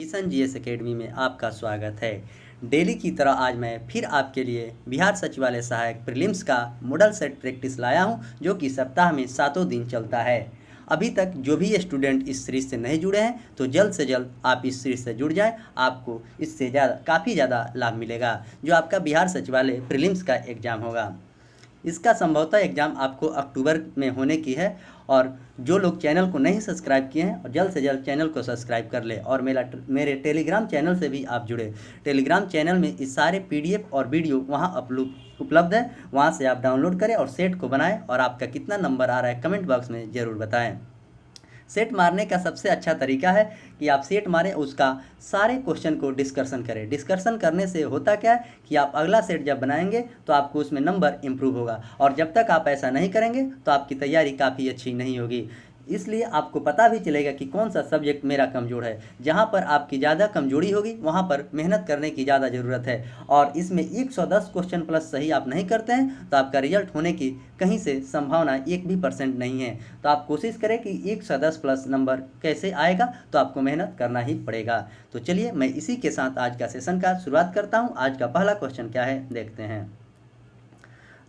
Kishan GS academy में आपका स्वागत है। डेली की तरह आज मैं फिर आपके लिए बिहार सचिवालय सहायक प्रीलिम्स का मॉडल सेट प्रैक्टिस लाया हूं, जो कि सप्ताह में 7 दिन चलता है। अभी तक जो भी स्टूडेंट इस सीरीज से नहीं जुड़े हैं तो जल्द से जल्द आप इस सीरीज से जुड़ जाएं। आपको इससे काफ़ी ज़्यादा लाभ मिलेगा, जो आपका बिहार सचिवालय प्रीलिम्स का एग्ज़ाम होगा। इसका संभवतः एग्ज़ाम आपको अक्टूबर में होने की है। और जो लोग चैनल को नहीं सब्सक्राइब किए हैं और जल्द से जल्द चैनल को सब्सक्राइब कर ले, और मेरे टेलीग्राम चैनल से भी आप जुड़े। टेलीग्राम चैनल में इस सारे पीडीएफ और वीडियो वहां उपलब्ध है। वहां से आप डाउनलोड करें और सेट को बनाएं, और आपका कितना नंबर आ रहा है कमेंट बॉक्स में ज़रूर बताएं। सेट मारने का सबसे अच्छा तरीका है कि आप सेट मारें, उसका सारे क्वेश्चन को डिस्कशन करें। डिस्कशन करने से होता क्या है कि आप अगला सेट जब बनाएंगे तो आपको उसमें नंबर इम्प्रूव होगा, और जब तक आप ऐसा नहीं करेंगे तो आपकी तैयारी काफ़ी अच्छी नहीं होगी। इसलिए आपको पता भी चलेगा कि कौन सा सब्जेक्ट मेरा कमज़ोर है। जहाँ पर आपकी ज़्यादा कमजोरी होगी वहाँ पर मेहनत करने की ज़्यादा ज़रूरत है। और इसमें 110 क्वेश्चन प्लस सही आप नहीं करते हैं तो आपका रिजल्ट होने की कहीं से संभावना 1% नहीं है। तो आप कोशिश करें कि 110 प्लस नंबर कैसे आएगा, तो आपको मेहनत करना ही पड़ेगा। तो चलिए मैं इसी के साथ आज का सेशन का शुरुआत करता हूँ। आज का पहला क्वेश्चन क्या है देखते हैं।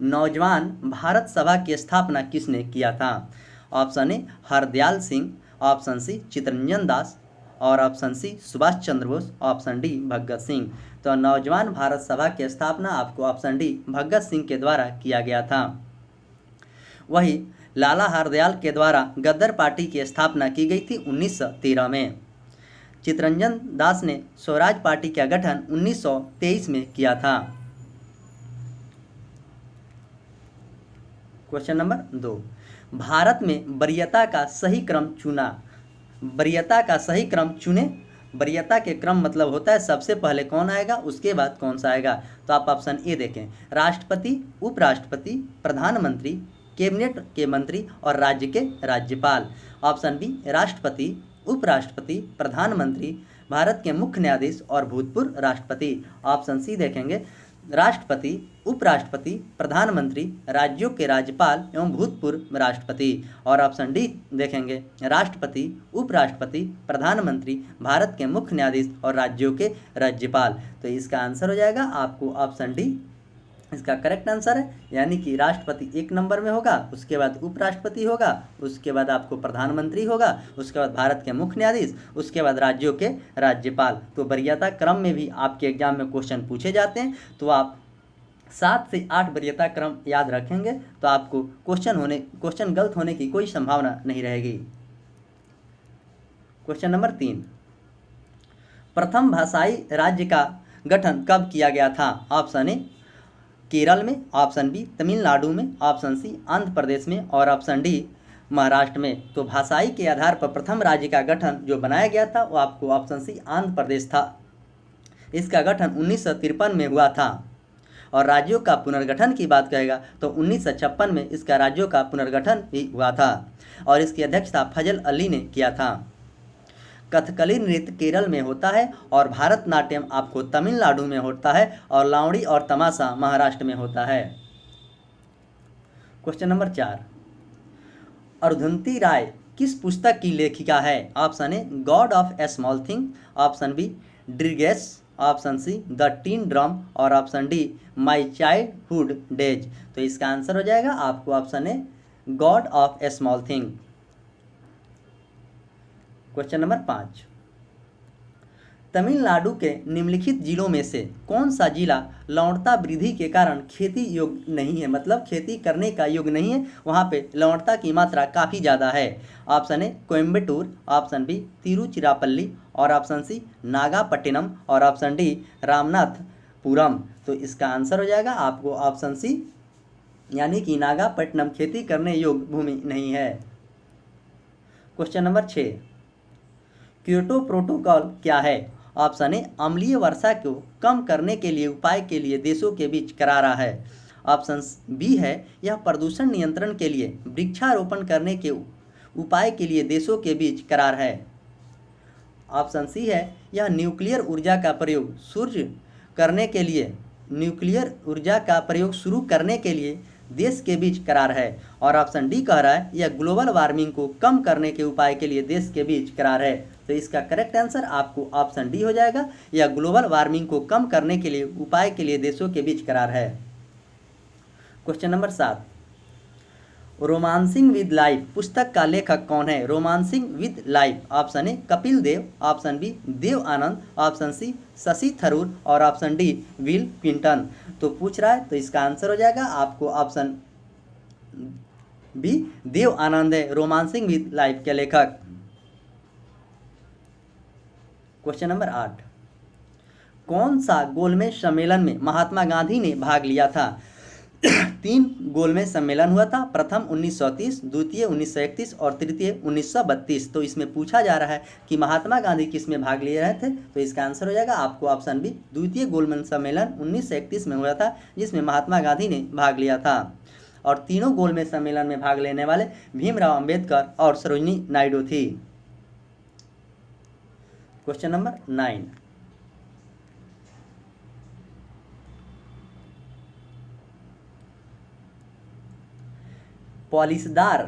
नौजवान भारत सभा की स्थापना किसने किया था? Option A Hardayal Singh, option C Chittaranjan Das, और option C Subhash Chandra Bose, option D Bhagat Singh. तो नौजवान भारत सभा की स्थापना आपको ऑप्शन डी भगत सिंह के द्वारा किया गया था। वही लाला हरदयाल के द्वारा गदर पार्टी की स्थापना की गई थी 1913 में। चित्तरंजन दास ने स्वराज पार्टी का गठन 1923 में किया था। क्वेश्चन नंबर 2, भारत में वरीयता का सही क्रम चुना। वरीयता का सही क्रम चुने। वरीयता के क्रम मतलब होता है सबसे पहले कौन आएगा उसके बाद कौन सा आएगा। तो आप ऑप्शन ए देखें, राष्ट्रपति, उपराष्ट्रपति, प्रधानमंत्री, कैबिनेट के मंत्री और राज्य के राज्यपाल। ऑप्शन बी राष्ट्रपति, उपराष्ट्रपति, प्रधानमंत्री, भारत के मुख्य न्यायाधीश और भूतपूर्व राष्ट्रपति। ऑप्शन सी देखेंगे, राष्ट्रपति, उपराष्ट्रपति, प्रधानमंत्री, राज्यों के राज्यपाल एवं भूतपूर्व राष्ट्रपति। और ऑप्शन डी देखेंगे, राष्ट्रपति, उपराष्ट्रपति, प्रधानमंत्री, भारत के मुख्य न्यायाधीश और राज्यों के राज्यपाल। तो इसका आंसर हो जाएगा आपको ऑप्शन डी, इसका करेक्ट आंसर है। यानी कि राष्ट्रपति 1 नंबर में होगा, उसके बाद उपराष्ट्रपति होगा, उसके बाद आपको प्रधानमंत्री होगा, उसके बाद भारत के मुख्य न्यायाधीश, उसके बाद राज्यों के राज्यपाल। तो वरीयता क्रम में भी आपके एग्जाम में क्वेश्चन पूछे जाते हैं, तो आप 7 से 8 वरीयता क्रम याद रखेंगे तो आपको क्वेश्चन गलत होने की कोई संभावना नहीं रहेगी। क्वेश्चन नंबर 3, प्रथम भाषाई राज्य का गठन कब किया गया था? ऑप्शन ए केरल में, ऑप्शन बी तमिलनाडु में, ऑप्शन सी आंध्र प्रदेश में, और ऑप्शन डी महाराष्ट्र में। तो भाषाई के आधार पर प्रथम राज्य का गठन जो बनाया गया था वो आपको ऑप्शन सी आंध्र प्रदेश था। इसका गठन 1953 में हुआ था। और राज्यों का पुनर्गठन की बात करेगा तो 1956 में इसका राज्यों का पुनर्गठन भी हुआ था, और इसकी अध्यक्षता फजल अली ने किया था। कथकली नृत्य केरल में होता है, और भारतनाट्यम आपको तमिलनाडु में होता है, और लावड़ी और तमाशा महाराष्ट्र में होता है। क्वेश्चन नंबर 4, अरुंधति राय किस पुस्तक की लेखिका है? Option A God of a small thing, option B ड्रिगेस, option C the tin drum, और option D my childhood days. तो इसका आंसर हो जाएगा आपको option A God of a small thing. Question number 5, Tamil Nadu के निम्नलिखित जिलों में से कौन सा जिला लवणता वृद्धि के कारण खेती योग्य नहीं है? मतलब खेती करने का योग्य नहीं है, वहाँ पे लवणता की मात्रा काफ़ी ज़्यादा है। Option A Coimbatore, option B Tiruchirappalli, और ऑप्शन सी नागापट्टिनम, और ऑप्शन डी रामनाथपुरम। तो इसका आंसर हो जाएगा आपको ऑप्शन सी, यानी कि नागापट्टिनम खेती करने योग्य भूमि नहीं है। क्वेश्चन नंबर 6, क्योटो प्रोटोकॉल क्या है? ऑप्शन ए अम्लीय वर्षा को कम करने के लिए उपाय के लिए देशों के बीच करारा है। ऑप्शन बी है यह प्रदूषण नियंत्रण के लिए वृक्षारोपण करने के उपाय के लिए देशों के बीच करार है। ऑप्शन सी है यह न्यूक्लियर ऊर्जा का प्रयोग शुरू करने के लिए देश के बीच करार है। और ऑप्शन डी कह रहा है यह ग्लोबल वार्मिंग को कम करने के उपाय के लिए देश के बीच करार है। तो इसका करेक्ट आंसर आपको ऑप्शन डी हो जाएगा। यह ग्लोबल वार्मिंग को कम करने के लिए उपाय के लिए देशों के बीच करार है। Question number 7, romancing with life पुस्तक का लेखक कौन है? Romancing with life, option A Kapil Dev, option B Dev Anand, option C Shashi Tharoor और ऑप्शन डी विल क्विंटन। तो पूछ रहा है तो इसका आंसर हो जाएगा आपको ऑप्शन बी देव आनंद है रोमांसिंग विद लाइफ के लेखक। क्वेश्चन नंबर 8, कौन सा गोलमेज सम्मेलन में महात्मा गांधी ने भाग लिया था? 3 गोलमेज सम्मेलन हुआ था, प्रथम 1930, द्वितीय 1931 और तृतीय 1932। तो इसमें पूछा जा रहा है कि महात्मा गांधी किस में भाग ले रहे थे, तो इसका आंसर हो जाएगा आपको ऑप्शन बी द्वितीय गोलमेज सम्मेलन 1931 में हुआ था, जिसमें महात्मा गांधी ने भाग लिया था। और तीनों गोलमेज सम्मेलन में भाग लेने वाले भीमराव अंबेडकर और सरोजिनी नायडू थी। क्वेश्चन नंबर 9, पॉलिशदार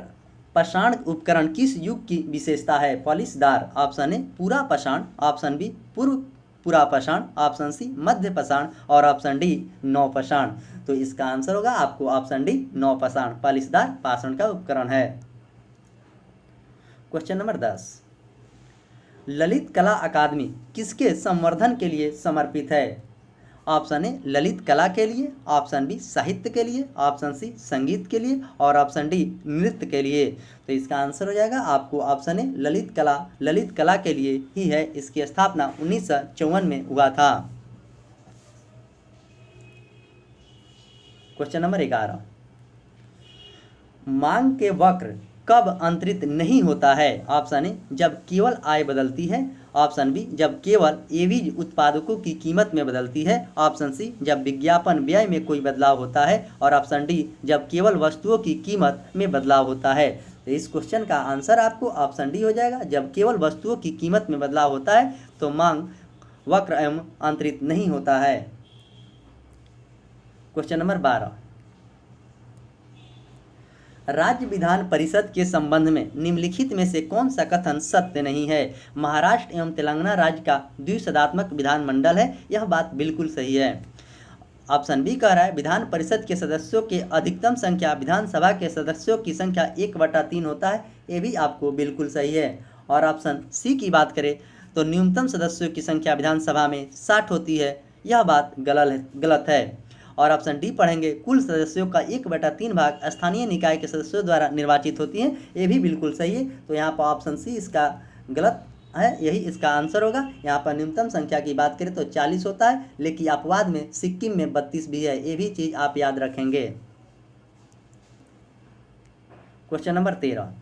पाषाण उपकरण किस युग की विशेषता है? पॉलिशदार, ऑप्शन ए पूरा पाषाण, ऑप्शन बी पूरा पाषाण, ऑप्शन सी मध्य पाषाण और ऑप्शन डी नवपाषाण। तो इसका आंसर होगा आपको ऑप्शन डी नवपाषाण, पॉलिशदार पाषाण का उपकरण है। क्वेश्चन नंबर 10, ललित कला अकादमी किसके संवर्धन के लिए समर्पित है? ऑप्शन ए ललित कला के लिए, ऑप्शन बी साहित्य के लिए, ऑप्शन सी संगीत के लिए और ऑप्शन डी नृत्य के लिए। तो इसका आंसर हो जाएगा आपको ऑप्शन ए ललित कला के लिए ही है। इसकी स्थापना 1954 में हुआ था। क्वेश्चन नंबर 11, मांग के वक्र कब अंतरित नहीं होता है? ऑप्शन ए जब केवल आय बदलती है, ऑप्शन बी जब केवल एवीज उत्पादकों की कीमत में बदलती है, ऑप्शन सी जब विज्ञापन व्यय में कोई बदलाव होता है और ऑप्शन डी जब केवल वस्तुओं की कीमत में बदलाव होता है। तो इस क्वेश्चन का आंसर आपको ऑप्शन डी हो जाएगा। जब केवल वस्तुओं की कीमत में बदलाव होता है तो मांग वक्र एवं अंतरित नहीं होता है। क्वेश्चन नंबर 12, राज्य विधान परिषद के संबंध में निम्नलिखित में से कौन सा कथन सत्य नहीं है? महाराष्ट्र एवं तेलंगाना राज्य का द्विसदात्मक विधानमंडल है, यह बात बिल्कुल सही है। ऑप्शन बी कह रहा है विधान परिषद के सदस्यों के अधिकतम संख्या विधानसभा के सदस्यों की संख्या 1/3 होता है, ये भी आपको बिल्कुल सही है। और ऑप्शन सी की बात करें तो न्यूनतम सदस्यों की संख्या विधानसभा में 60 होती है, यह बात गलत है। और ऑप्शन डी पढ़ेंगे कुल सदस्यों का 1/3 भाग स्थानीय निकाय के सदस्यों द्वारा निर्वाचित होती हैं, ये भी बिल्कुल सही है। तो यहाँ पर ऑप्शन सी इसका गलत है, यही इसका आंसर होगा। यहाँ पर न्यूनतम संख्या की बात करें तो 40 होता है, लेकिन अपवाद में सिक्किम में 32 भी है, ये भी चीज़ आप याद रखेंगे। क्वेश्चन नंबर 13,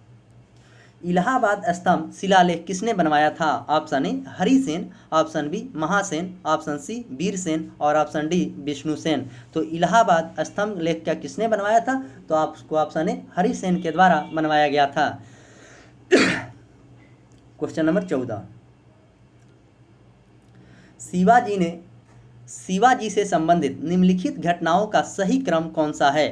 इलाहाबाद स्तंभ शिलालेख किसने बनवाया था? Option A Harisen, option B Mahasen, option C Virasen और ऑप्शन डी विष्णुसेन। तो इलाहाबाद स्तंभ लेख क्या किसने बनवाया था? तो आपको ऑप्शन ए हरिसेन के द्वारा बनवाया गया था। क्वेश्चन नंबर 14, शिवाजी से संबंधित निम्नलिखित घटनाओं का सही क्रम कौन सा है?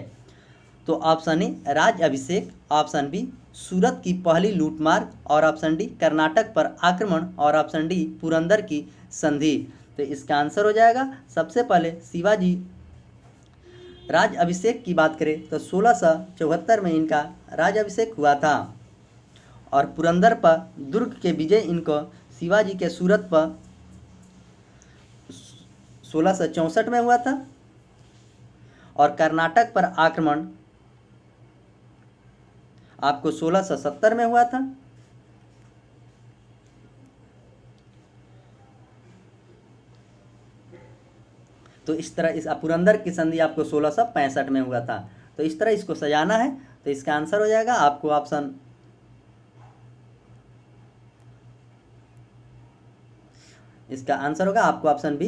तो ऑप्शन ए राज अभिषेक, ऑप्शन बी सूरत की पहली लूटमार और ऑप्शन डी कर्नाटक पर आक्रमण और ऑप्शन डी पुरंदर की संधि। तो इसका आंसर हो जाएगा सबसे पहले शिवाजी राज अभिषेक की बात करें तो 1674 में इनका राज अभिषेक हुआ था और पुरंदर पर दुर्ग के विजय इनको शिवाजी के सूरत पर 1664 में हुआ था और कर्नाटक पर आक्रमण आपको 1670 में हुआ था। तो इस तरह इस पुरंदर की संधि आपको 1665 में हुआ था। तो इस तरह इसको सजाना है। तो इसका आंसर हो जाएगा आपको ऑप्शन इसका आंसर होगा आपको ऑप्शन बी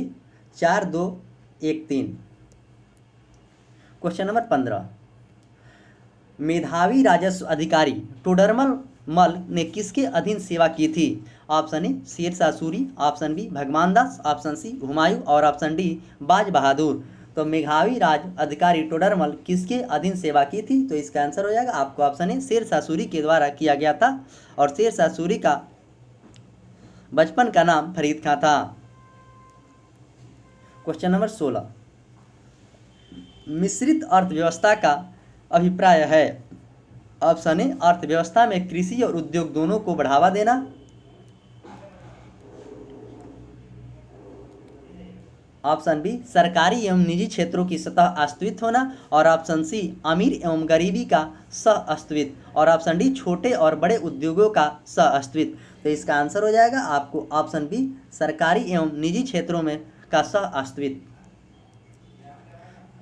4213। क्वेश्चन नंबर 15, मेधावी राजस्व अधिकारी टोडरमल मल ने किसके अधीन सेवा की थी? Option A Shershah Suri, option B Bhagwan Das, option सी हुमायूं और ऑप्शन डी बाज बहादुर। तो मेधावी राज अधिकारी टोडरमल किसके अधीन सेवा की थी? तो इसका आंसर हो जाएगा आपको ऑप्शन ए शेरशाह सूरी के द्वारा किया गया था। और शेरशाह सूरी का बचपन का नाम फरीद खां था। क्वेश्चन नंबर 16, मिश्रित अर्थव्यवस्था का अभिप्राय है। ऑप्शन ए, अर्थव्यवस्था में कृषि और उद्योग दोनों को बढ़ावा देना। ऑप्शन बी, सरकारी एवं निजी क्षेत्रों की सतह अस्तित्व होना। और ऑप्शन सी, अमीर एवं गरीबी का सह अस्तित्व। और ऑप्शन डी, छोटे और बड़े उद्योगों का सह अस्तित्व। तो इसका आंसर हो जाएगा आपको ऑप्शन बी, सरकारी एवं निजी क्षेत्रों में का सह अस्तित्व।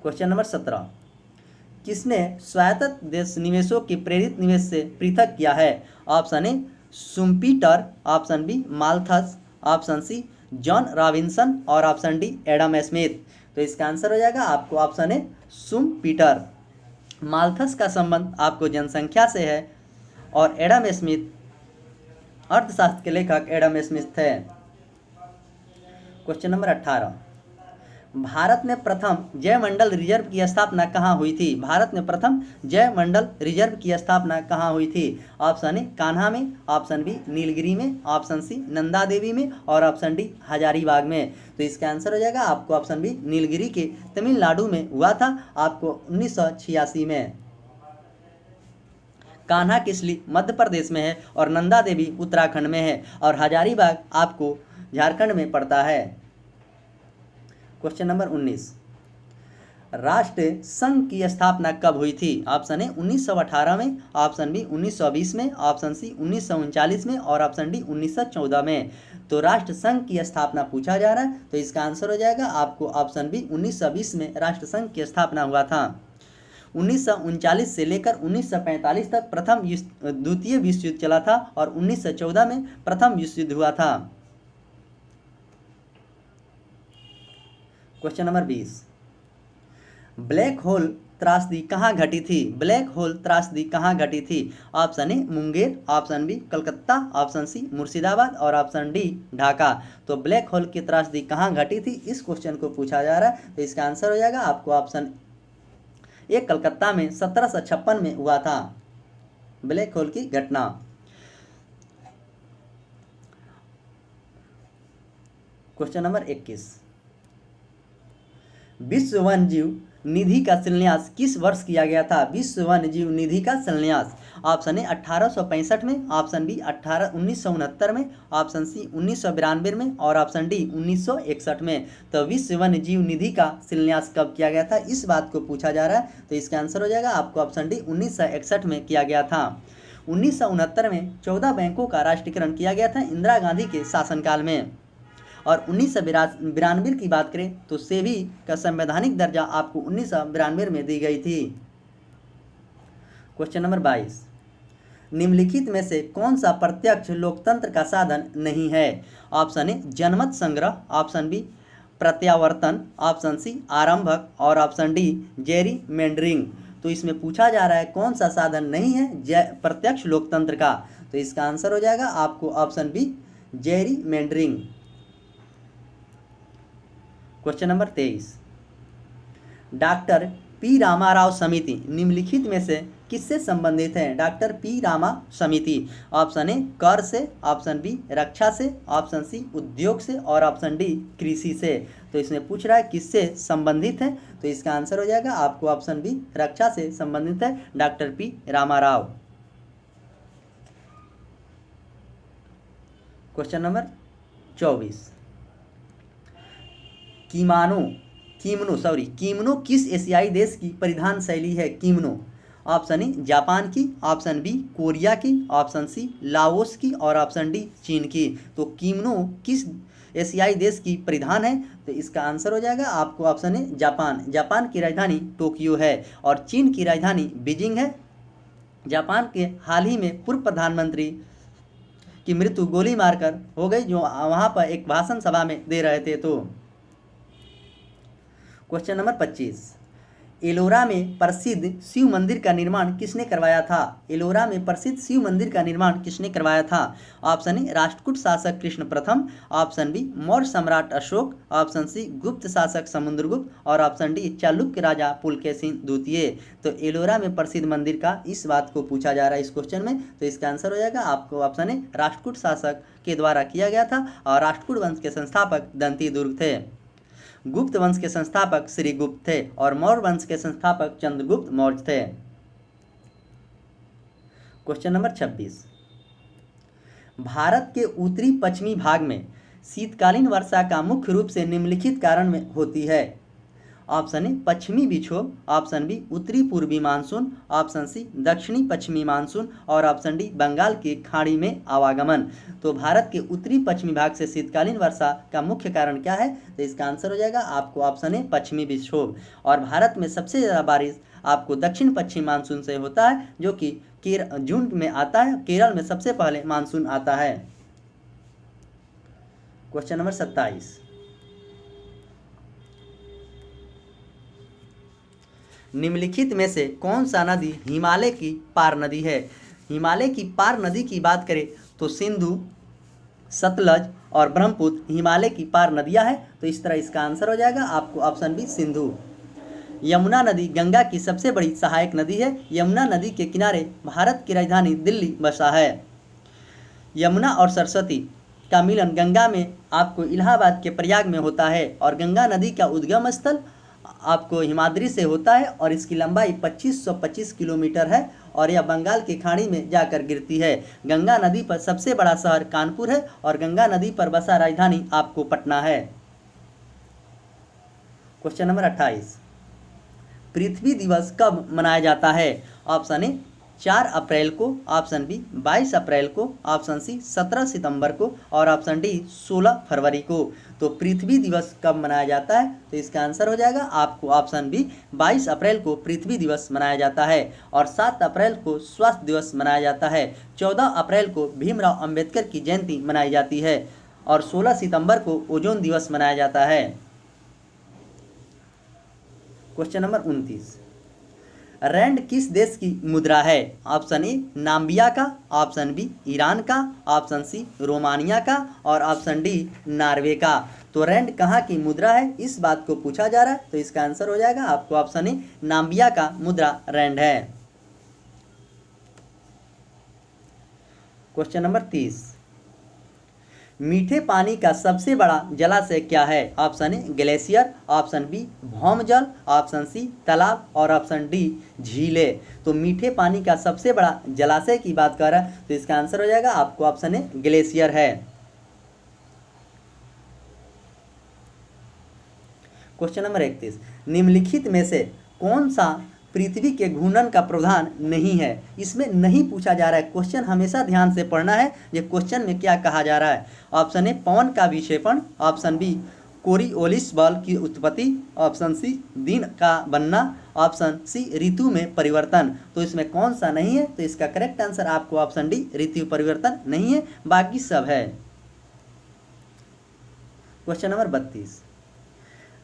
क्वेश्चन नंबर 17, किसने स्वायत्त देश निवेशों के प्रेरित निवेश से पृथक किया है। Option A, Schumpeter. Option B, Malthus. Option C, John Robinson. और ऑप्शन डी, एडम स्मिथ। तो इसका आंसर हो जाएगा आपको ऑप्शन ए, शुम्पीटर। माल्थस का संबंध आपको जनसंख्या से है और एडम स्मिथ अर्थशास्त्र के लेखक एडम स्मिथ थे। क्वेश्चन नंबर 18, भारत में प्रथम जयमंडल रिजर्व की स्थापना कहाँ हुई थी। भारत में प्रथम जयमंडल रिजर्व की स्थापना कहाँ हुई थी। ऑप्शन ए, कान्हा में। ऑप्शन बी, नीलगिरी में। ऑप्शन सी, नंदा देवी में। और ऑप्शन डी, हजारीबाग में। तो इसका आंसर हो जाएगा आपको ऑप्शन बी, नीलगिरी के तमिलनाडु में हुआ था आपको 1986 में। कान्हा किसली मध्य प्रदेश में है और नंदा देवी उत्तराखंड में है और हजारीबाग आपको झारखंड में पड़ता है। क्वेश्चन नंबर 19, राष्ट्र संघ की स्थापना कब हुई थी। ऑप्शन ए, 1918 में। ऑप्शन बी, 1920 में। ऑप्शन सी, 1939 में। और ऑप्शन डी, 1914 में। तो राष्ट्र संघ की स्थापना पूछा जा रहा है, तो इसका आंसर हो जाएगा आपको ऑप्शन बी, 1920 में राष्ट्र संघ की स्थापना हुआ था। 1939 से लेकर 1945 तक द्वितीय विश्व युद्ध चला था और 1914 में प्रथम विश्व युद्ध हुआ था। क्वेश्चन नंबर 20, ब्लैक होल त्रासदी कहाँ घटी थी। ब्लैक होल त्रासदी कहाँ घटी थी। Option A, Munger. Option B, Calcutta. Option C, Murshidabad. और ऑप्शन डी, ढाका। तो ब्लैक होल की त्रासदी कहाँ घटी थी, इस क्वेश्चन को पूछा जा रहा है। तो इसका आंसर हो जाएगा आपको ऑप्शन ए, कलकत्ता में 1756 में हुआ था ब्लैक होल की घटना। क्वेश्चन नंबर 21, विश्व वन्यजीव निधि का शिलान्यास किस वर्ष किया गया था। विश्व वन्यजीव निधि का शिलान्यास। ऑप्शन ए, 1865 में। ऑप्शन बी, 1969 में। ऑप्शन सी, 1992 में। और ऑप्शन डी, 1961 में। तो विश्व वन्यजीव निधि का शिलान्यास कब किया गया था, इस बात को पूछा जा रहा है। तो इसका आंसर हो जाएगा आपको ऑप्शन डी, 1961 में किया गया था। 1969 में 14 बैंकों का राष्ट्रीयकरण किया गया था इंदिरा गांधी के शासनकाल में। और 1992 की बात करें तो सेबी का संवैधानिक दर्जा आपको 1992 में दी गई थी। क्वेश्चन नंबर 22, निम्नलिखित में से कौन सा प्रत्यक्ष लोकतंत्र का साधन नहीं है। ऑप्शन ए, जनमत संग्रह। ऑप्शन बी, प्रत्यावर्तन। ऑप्शन सी, आरंभक। और ऑप्शन डी, जेरी मेंडरिंग। तो इसमें पूछा जा रहा है कौन सा साधन नहीं है प्रत्यक्ष लोकतंत्र का। तो इसका आंसर हो जाएगा आपको option B, gerrymandering. Question number 23, doctor P Ramarao समिति निम्नलिखित में से किससे संबंधित है। डॉक्टर पी रामा समिति। ऑप्शन ए, कर से। ऑप्शन बी, रक्षा से। ऑप्शन सी, उद्योग से। और ऑप्शन डी, कृषि से। तो इसमें पूछ रहा है किससे संबंधित है, तो इसका आंसर हो जाएगा आपको ऑप्शन बी, रक्षा से संबंधित है doctor P Ramarao. Question number 24, kimono किस एशियाई देश की परिधान शैली है। कीमोनो। ऑप्शन ए, जापान की। ऑप्शन बी, कोरिया की। ऑप्शन सी, लाओस की। और ऑप्शन डी, चीन की। तो कीमोनो किस एशियाई देश की परिधान है, तो इसका आंसर हो जाएगा आपको ऑप्शन ए, जापान। जापान की राजधानी टोक्यो है और चीन की राजधानी बीजिंग है। जापान के हाल ही में पूर्व प्रधानमंत्री की मृत्यु गोली मारकर हो गई, जो वहाँ पर एक भाषण सभा में दे रहे थे। तो क्वेश्चन नंबर 25, एलोरा में प्रसिद्ध शिव मंदिर का निर्माण किसने करवाया था? एलोरा में प्रसिद्ध शिव मंदिर का निर्माण किसने करवाया था? ऑप्शन ए राष्ट्रकूट शासक कृष्ण प्रथम, ऑप्शन बी मौर्य सम्राट अशोक, ऑप्शन सी गुप्त शासक समुद्रगुप्त और ऑप्शन डी चालुक्य राजा पुलकेशिन द्वितीय। तो एलोरा में प्रसिद्ध मंदिर का इस बात को पूछा जा रहा है इस क्वेश्चन में, तो इसका आंसर हो जाएगा आपको ऑप्शन ए राष्ट्रकूट शासक के द्वारा किया गया था और राष्ट्रकूट वंश के संस्थापक दंती दुर्ग थे। गुप्त वंश के संस्थापक श्रीगुप्त थे और मौर्य वंश के संस्थापक चंद्रगुप्त मौर्य थे। क्वेश्चन नंबर 26, भारत के उत्तरी पश्चिमी भाग में शीतकालीन वर्षा का मुख्य रूप से निम्नलिखित कारण में होती है। ऑप्शन ए पश्चिमी विक्षोभ, ऑप्शन बी उत्तरी पूर्वी मानसून, ऑप्शन सी दक्षिणी पश्चिमी मानसून और ऑप्शन डी बंगाल की खाड़ी में आवागमन। तो भारत के उत्तरी पश्चिमी भाग से शीतकालीन वर्षा का मुख्य कारण क्या है? तो इसका आंसर हो जाएगा आपको ऑप्शन ए पश्चिमी विक्षोभ। और भारत में सबसे ज़्यादा बारिश आपको दक्षिण पश्चिम मानसून से होता है, जो कि जून में आता है। केरल में सबसे पहले मानसून आता है। क्वेश्चन नंबर 27, निम्नलिखित में से कौन सा नदी हिमालय की पार नदी है? हिमालय की पार नदी की बात करें तो सिंधु, सतलज और ब्रह्मपुत्र हिमालय की पार नदियां हैं। तो इस तरह इसका आंसर हो जाएगा आपको ऑप्शन बी सिंधु। यमुना नदी गंगा की सबसे बड़ी सहायक नदी है। यमुना नदी के किनारे भारत की राजधानी दिल्ली बसा है। यमुना और सरस्वती का मिलन गंगा में आपको इलाहाबाद के प्रयाग में होता है और गंगा नदी का उद्गम स्थल आपको हिमाद्री से होता है और इसकी लंबाई 2525 किलोमीटर है और यह बंगाल की खाड़ी में जाकर गिरती है। गंगा नदी पर सबसे बड़ा शहर कानपुर है और गंगा नदी पर बसा राजधानी आपको पटना है। क्वेश्चन नंबर 28, पृथ्वी दिवस कब मनाया जाता है? ऑप्शन ए 4 अप्रैल को, ऑप्शन बी 22 अप्रैल को, ऑप्शन सी 17 सितंबर को और ऑप्शन डी 16 फरवरी को। तो पृथ्वी दिवस कब मनाया जाता है? तो इसका आंसर हो जाएगा आपको ऑप्शन बी 22 अप्रैल को पृथ्वी दिवस मनाया जाता है और 7 अप्रैल को स्वास्थ्य दिवस मनाया जाता है। 14 अप्रैल को भीमराव अंबेडकर की जयंती मनाई जाती है और 16 सितंबर को ओजोन दिवस मनाया जाता है। क्वेश्चन नंबर 29, रैंड किस देश की मुद्रा है? ऑप्शन ए नाम्बिया का, ऑप्शन बी ईरान का, ऑप्शन सी रोमानिया का और ऑप्शन डी नॉर्वे का। तो रैंड कहाँ की मुद्रा है इस बात को पूछा जा रहा है, तो इसका आंसर हो जाएगा आपको ऑप्शन ए नाम्बिया का मुद्रा रैंड है। क्वेश्चन नंबर 30, मीठे पानी का सबसे बड़ा जलाशय क्या है? Option A glacier, option B भौमजल, ऑप्शन सी तालाब और ऑप्शन डी झीले। तो मीठे पानी का सबसे बड़ा जलाशय की बात कर रहा है, तो इसका आंसर हो जाएगा आपको ऑप्शन ए ग्लेशियर है। क्वेश्चन नंबर 31, निम्नलिखित में से कौन सा पृथ्वी के घूर्णन का प्रावधान नहीं है? इसमें नहीं पूछा जा रहा है, क्वेश्चन हमेशा ध्यान से पढ़ना है ये क्वेश्चन में क्या कहा जा रहा है। ऑप्शन ए पवन का विक्षेपण, ऑप्शन बी कोरियोलिस बल की उत्पत्ति, ऑप्शन सी दिन का बनना, ऑप्शन सी ऋतु में परिवर्तन। तो इसमें कौन सा नहीं है? तो इसका करेक्ट आंसर आपको ऑप्शन डी ऋतु परिवर्तन नहीं है, बाकी सब है। क्वेश्चन नंबर 32,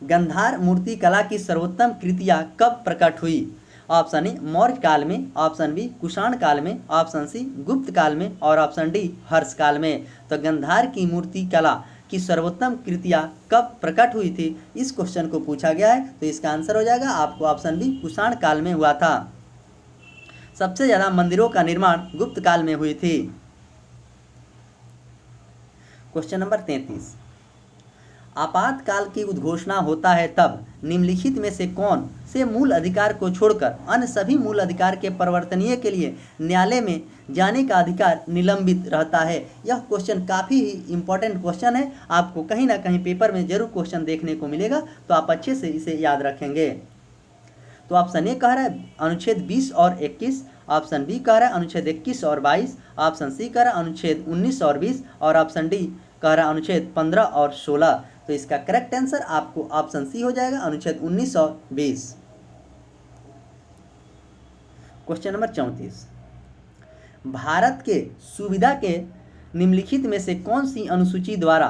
गंधार मूर्ति कला की सर्वोत्तम कृतियां कब प्रकट हुई? ऑप्शन ए मौर्य काल में, ऑप्शन बी कुषाण काल में, ऑप्शन सी गुप्त काल में और ऑप्शन डी हर्ष काल में। तो गंधार की मूर्ति कला की सर्वोत्तम कृतियां कब प्रकट हुई थी इस क्वेश्चन को पूछा गया है, तो इसका आंसर हो जाएगा आपको ऑप्शन बी कुषाण काल में हुआ था। सबसे ज्यादा मंदिरों का निर्माण गुप्त काल में हुई थी। क्वेश्चन नंबर 33, आपातकाल की उद्घोषणा होता है तब निम्नलिखित में से कौन से मूल अधिकार को छोड़कर अन्य सभी मूल अधिकार के परिवर्तनीय के लिए न्यायालय में जाने का अधिकार निलंबित रहता है? यह क्वेश्चन काफ़ी ही इम्पोर्टेंट क्वेश्चन है, आपको कहीं ना कहीं पेपर में जरूर क्वेश्चन देखने को मिलेगा, तो आप अच्छे से इसे याद रखेंगे। तो ऑप्शन ए कह रहा है अनुच्छेद 20 और 21, ऑप्शन बी कह रहा है अनुच्छेद 21 और 22, ऑप्शन सी कह रहा है अनुच्छेद 19 और 20 और ऑप्शन डी कह रहा है अनुच्छेद 15 और 16। तो इसका करेक्ट आंसर आपको ऑप्शन सी हो जाएगा अनुच्छेद 19 और 20। क्वेश्चन नंबर 34, भारत के सुविधा के निम्नलिखित में से कौन सी अनुसूची द्वारा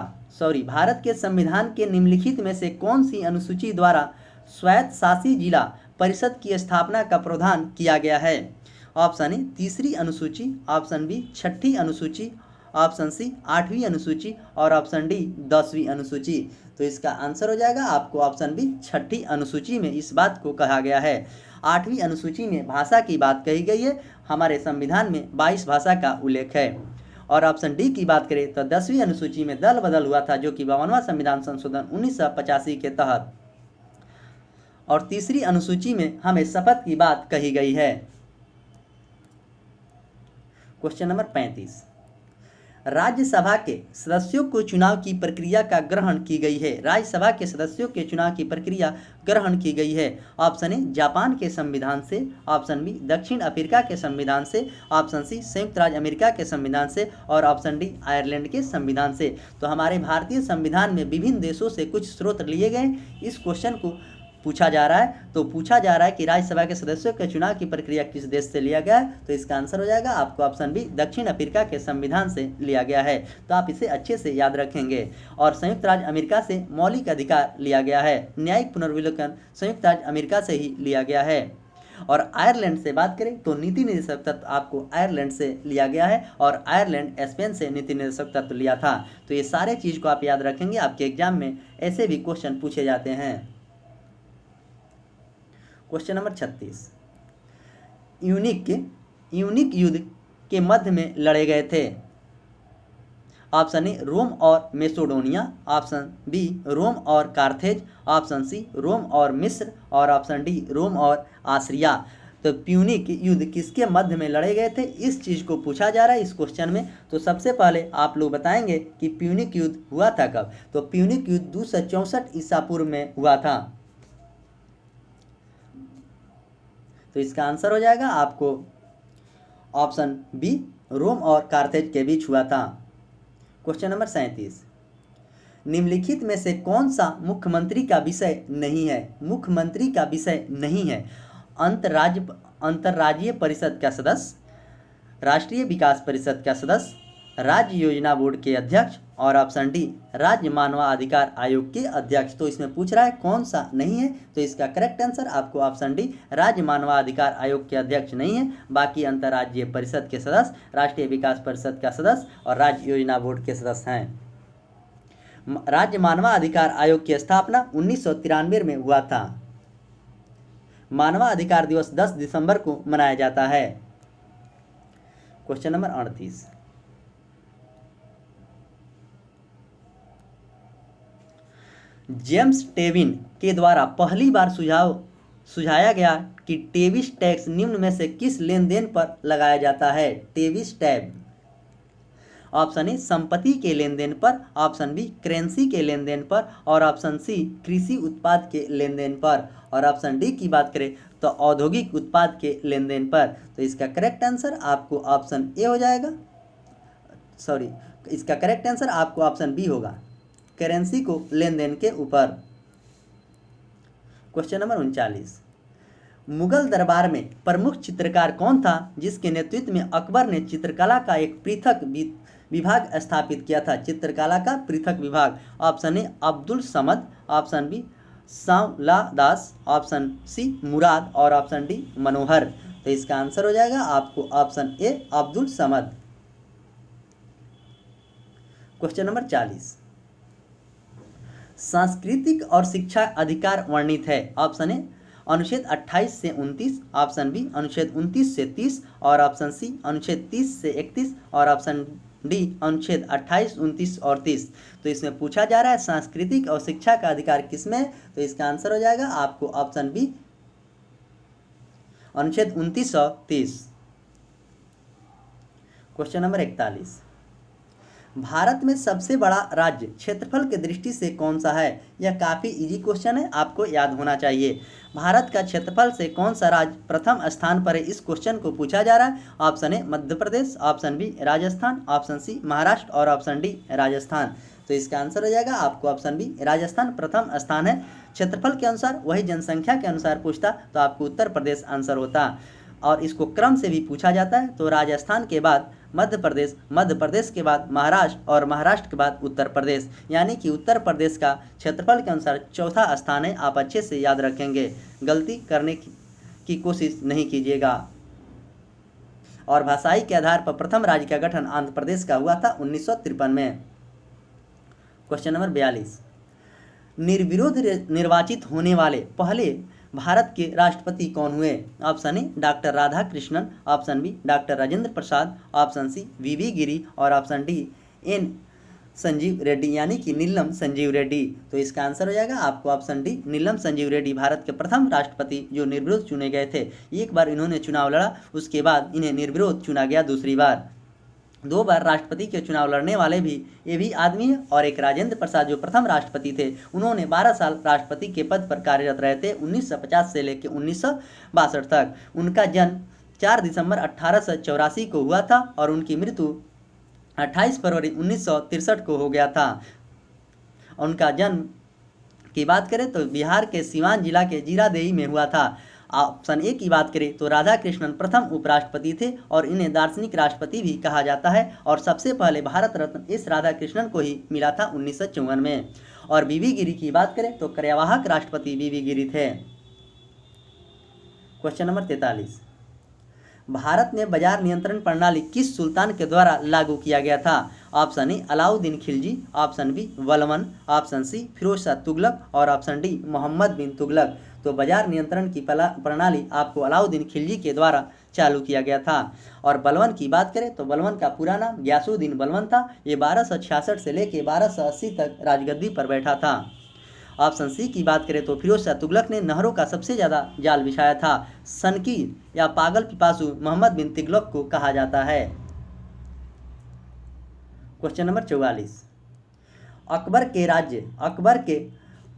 भारत के संविधान के निम्नलिखित में से कौन सी अनुसूची द्वारा स्वायत्त शासी जिला परिषद की स्थापना का प्रावधान किया गया है? ऑप्शन ए तीसरी अनुसूची, ऑप्शन बी छठी अनुसूची, ऑप्शन सी आठवीं अनुसूची और ऑप्शन डी 10वीं अनुसूची। तो इसका आंसर हो जाएगा आपको ऑप्शन बी छठी अनुसूची में इस बात को कहा गया है। 8वीं अनुसूची में भाषा की बात कही गई है। हमारे संविधान में 22 भाषा का उल्लेख है। और ऑप्शन डी की बात करें तो 10वीं अनुसूची में दल बदल हुआ था, जो कि 52वां संविधान संशोधन 1985 के तहत। और तीसरी अनुसूची में हमें शपथ की बात कही गई है। क्वेश्चन नंबर 35, राज्यसभा के सदस्यों को चुनाव की प्रक्रिया का ग्रहण की गई है। राज्यसभा के सदस्यों के चुनाव की प्रक्रिया ग्रहण की गई है। ऑप्शन ए जापान के संविधान से, ऑप्शन बी दक्षिण अफ्रीका के संविधान से, ऑप्शन सी संयुक्त राज्य अमेरिका के संविधान से और ऑप्शन डी आयरलैंड के संविधान से। तो हमारे भारतीय संविधान में विभिन्न देशों से कुछ स्रोत लिए गए। इस क्वेश्चन को पूछा जा रहा है कि राज्यसभा के सदस्यों के चुनाव की प्रक्रिया किस देश से लिया गया है? तो इसका आंसर हो जाएगा आपको ऑप्शन बी दक्षिण अफ्रीका के संविधान से लिया गया है। तो आप इसे अच्छे से याद रखेंगे। और संयुक्त राज्य अमेरिका से मौलिक अधिकार लिया गया है। न्यायिक पुनर्विलोकन संयुक्त राज्य अमेरिका से ही लिया गया है। और आयरलैंड से बात करें तो नीति निर्देशक तत्व आपको आयरलैंड से लिया गया है और आयरलैंड स्पेन से नीति निर्देशक तत्व लिया था। तो ये सारे चीज़ को आप याद रखेंगे। आपके एग्जाम में ऐसे भी क्वेश्चन पूछे जाते हैं। क्वेश्चन नंबर 36, यूनिक युद्ध के मध्य में लड़े गए थे। ऑप्शन ए रोम और मेसोडोनिया, ऑप्शन बी रोम और कार्थेज, ऑप्शन सी रोम और मिस्र और ऑप्शन डी रोम और आसिया। तो प्यूनिक युद्ध किसके मध्य में लड़े गए थे, इस चीज़ को पूछा जा रहा है इस क्वेश्चन में। तो सबसे पहले आप लोग बताएंगे कि प्यूनिक युद्ध हुआ था कब। तो प्यूनिक युद्ध 264 ईसा पूर्व में हुआ था। तो इसका आंसर हो जाएगा आपको ऑप्शन बी रोम और कार्थेज के बीच हुआ था। क्वेश्चन नंबर 37, निम्नलिखित में से कौन सा मुख्यमंत्री का विषय नहीं है? मुख्यमंत्री का विषय नहीं है। अंतर्राज्यीय परिषद का सदस्य, राष्ट्रीय विकास परिषद का सदस्य, राज्य योजना बोर्ड के अध्यक्ष और ऑप्शन डी राज्य मानवाधिकार आयोग के अध्यक्ष। तो इसमें पूछ रहा है कौन सा नहीं है। तो इसका करेक्ट आंसर आपको ऑप्शन डी राज्य मानवाधिकार आयोग के अध्यक्ष नहीं है। बाकी अंतर्राज्यीय परिषद के सदस्य, राष्ट्रीय विकास परिषद का सदस्य और राज्य योजना बोर्ड के सदस्य हैं। राज्य मानवाधिकार आयोग की स्थापना 1993 में हुआ था। मानवाधिकार दिवस 10 दिसंबर को मनाया जाता है। क्वेश्चन नंबर 38, जेम्स टेविन के द्वारा पहली बार सुझाया गया कि टेविस टैक्स निम्न में से किस लेन देन पर लगाया जाता है? टेविस टैब, ऑप्शन ए संपत्ति के लेन देन पर, ऑप्शन बी करेंसी के लेन देन पर और ऑप्शन सी कृषि उत्पाद के लेन देन पर और ऑप्शन डी की बात करें तो औद्योगिक उत्पाद के लेन देन पर। तो इसका करेक्ट आंसर आपको ऑप्शन ए हो जाएगा। इसका करेक्ट आंसर आपको ऑप्शन बी होगा, करेंसी को लेन देन के ऊपर। क्वेश्चन नंबर 39, मुगल दरबार में प्रमुख चित्रकार कौन था जिसके नेतृत्व में अकबर ने चित्रकला का एक पृथक विभाग स्थापित किया था? चित्रकला का पृथक विभाग। Option A Abdul Samad, option B Sanwla Das, option C Murad और ऑप्शन डी मनोहर। तो इसका आंसर हो जाएगा आपको option A Abdul Samad. Question number 40, सांस्कृतिक और शिक्षा अधिकार वर्णित है। ऑप्शन ए अनुच्छेद 28 से 29, ऑप्शन बी अनुच्छेद 29 से 30 और ऑप्शन सी अनुच्छेद 30 से 31 और ऑप्शन डी अनुच्छेद 28, 29 और 30। तो इसमें पूछा जा रहा है सांस्कृतिक और शिक्षा का अधिकार किसमें है? तो इसका आंसर हो जाएगा आपको ऑप्शन बी अनुच्छेद 29 और 30। क्वेश्चन नंबर 41, भारत में सबसे बड़ा राज्य क्षेत्रफल की दृष्टि से कौन सा है? यह काफ़ी इजी क्वेश्चन है, आपको याद होना चाहिए। भारत का क्षेत्रफल से कौन सा राज्य प्रथम स्थान पर है, इस क्वेश्चन को पूछा जा रहा है। Option A Madhya Pradesh, option B Rajasthan, option C Maharashtra और ऑप्शन डी राजस्थान। तो इसका आंसर हो जाएगा आपको ऑप्शन बी राजस्थान प्रथम स्थान है क्षेत्रफल के अनुसार। वही जनसंख्या के अनुसार पूछता तो आपको उत्तर प्रदेश आंसर होता। और इसको क्रम से भी पूछा जाता है। तो राजस्थान के बाद मध्य प्रदेश, मध्य प्रदेश के बाद महाराष्ट्र और महाराष्ट्र के बाद उत्तर प्रदेश, यानी कि उत्तर प्रदेश का क्षेत्रफल के अनुसार चौथा स्थान है। आप अच्छे से याद रखेंगे, गलती करने की कोशिश नहीं कीजिएगा। और भाषाई के आधार पर प्रथम राज्य का गठन आंध्र प्रदेश का हुआ था 1953 में। क्वेश्चन नंबर 42, निर्विरोध निर्वाचित होने वाले पहले भारत के राष्ट्रपति कौन हुए? Option A doctor Radha Krishnan, option B doctor Rajendra Prasad, option C VV Giri और ऑप्शन डी एन संजीव रेड्डी, यानी कि नीलम संजीव रेड्डी। तो इसका आंसर हो जाएगा आपको ऑप्शन डी, नीलम संजीव रेड्डी भारत के प्रथम राष्ट्रपति जो निर्विरोध चुने गए थे। एक बार इन्होंने चुनाव लड़ा, उसके बाद इन्हें निर्विरोध चुना गया दूसरी बार। 2 बार राष्ट्रपति के चुनाव लड़ने वाले भी ये भी आदमी है। और एक राजेंद्र प्रसाद जो प्रथम राष्ट्रपति थे, उन्होंने 12 साल राष्ट्रपति के पद पर कार्यरत रहे थे 1950 से लेकर 1962 तक। उनका जन्म 4 दिसंबर 1884 को हुआ था और उनकी मृत्यु 28 फरवरी 1963 को हो गया था। उनका जन्म की बात करें तो बिहार के सिवान जिला के जीरादेई में हुआ था। ऑप्शन ए की बात करें तो राधा कृष्णन प्रथम उपराष्ट्रपति थे और इन्हें दार्शनिक राष्ट्रपति भी कहा जाता है। और सबसे पहले भारत रत्न इस राधा कृष्णन को ही मिला था 1954 में। और वीवी गिरी की बात करें तो कार्यवाहक राष्ट्रपति वीवी गिरी थे। क्वेश्चन नंबर 43, भारत में बाजार नियंत्रण प्रणाली किस सुल्तान के द्वारा लागू किया गया था? Option A Alauddin Khilji, option B Balban, option C Firoz Shah Tughlaq और ऑप्शन डी मोहम्मद बिन तुगलक। तो बाजार नियंत्रण की प्रणाली आपको अलाउद्दीन खिलजी के द्वारा चालू किया गया था। और बलबन की बात करें तो बलबन का पूरा नाम गयासुद्दीन बलबन था। ये 1266 से लेकर 1280 तक राजगद्दी पर बैठा था। ऑप्शन सी की बात करें तो फिरोज शाह तुगलक ने नहरों का सबसे ज़्यादा जाल बिछाया था। सनकीर या पागल पिपासु मोहम्मद बिन तुगलक को कहा जाता है। क्वेश्चन नंबर 44, अकबर के राज्य अकबर के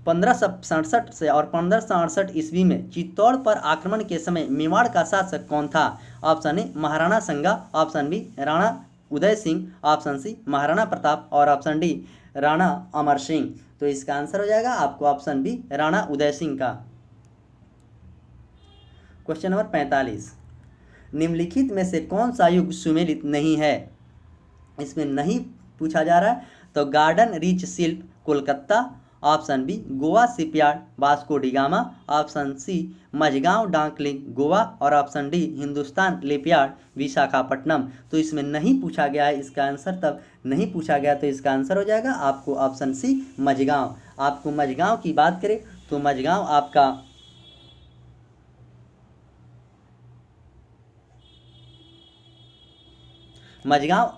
1567 से और 1568 ईस्वी में चित्तौड़ पर आक्रमण के समय मेवाड़ का शासक कौन था? ऑप्शन ए महाराणा संगा, option B Rana Uday Singh, option सी महाराणा प्रताप और ऑप्शन डी राणा अमर सिंह। तो इसका आंसर हो जाएगा आपको ऑप्शन बी राणा उदय सिंह का। क्वेश्चन नंबर 45, निम्नलिखित में से कौन सा युग सुमेलित नहीं है? इसमें नहीं पूछा जा रहा है। तो गार्डन रीच शिल्प Kolkata, option B Goa shipyard Vasco da Gama, option C Mazagaon डाकलिंक गोवा और option D Hindustan shipyard Visakhapatnam. तो इसमें नहीं पूछा गया है, इसका आंसर तब नहीं पूछा गया तो इसका आंसर हो जाएगा आपको ऑप्शन सी मझगांव। आपको मझगांव की बात करें तो मझगांव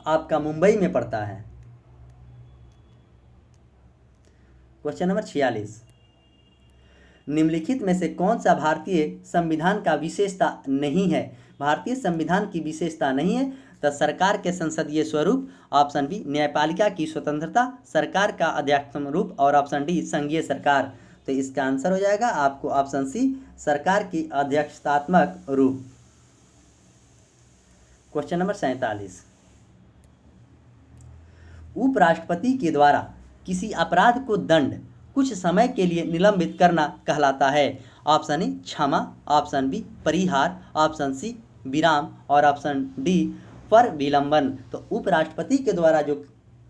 आपका मुंबई में पड़ता है। क्वेश्चन नंबर 46, निम्नलिखित में से कौन सा भारतीय संविधान का विशेषता नहीं है? भारतीय संविधान की विशेषता नहीं है तो सरकार के संसदीय स्वरूप, ऑप्शन बी न्यायपालिका की स्वतंत्रता, सरकार का अध्यक्षात्मक रूप और ऑप्शन डी संघीय सरकार। तो इसका आंसर हो जाएगा आपको ऑप्शन सी सरकार की अध्यक्षतात्मक रूप। क्वेश्चन नंबर 47, उपराष्ट्रपति के द्वारा किसी अपराध को दंड कुछ समय के लिए निलंबित करना कहलाता है। ऑप्शन ए क्षमा, ऑप्शन बी परिहार, ऑप्शन सी विराम और ऑप्शन डी पर विलंबन। तो उपराष्ट्रपति के द्वारा जो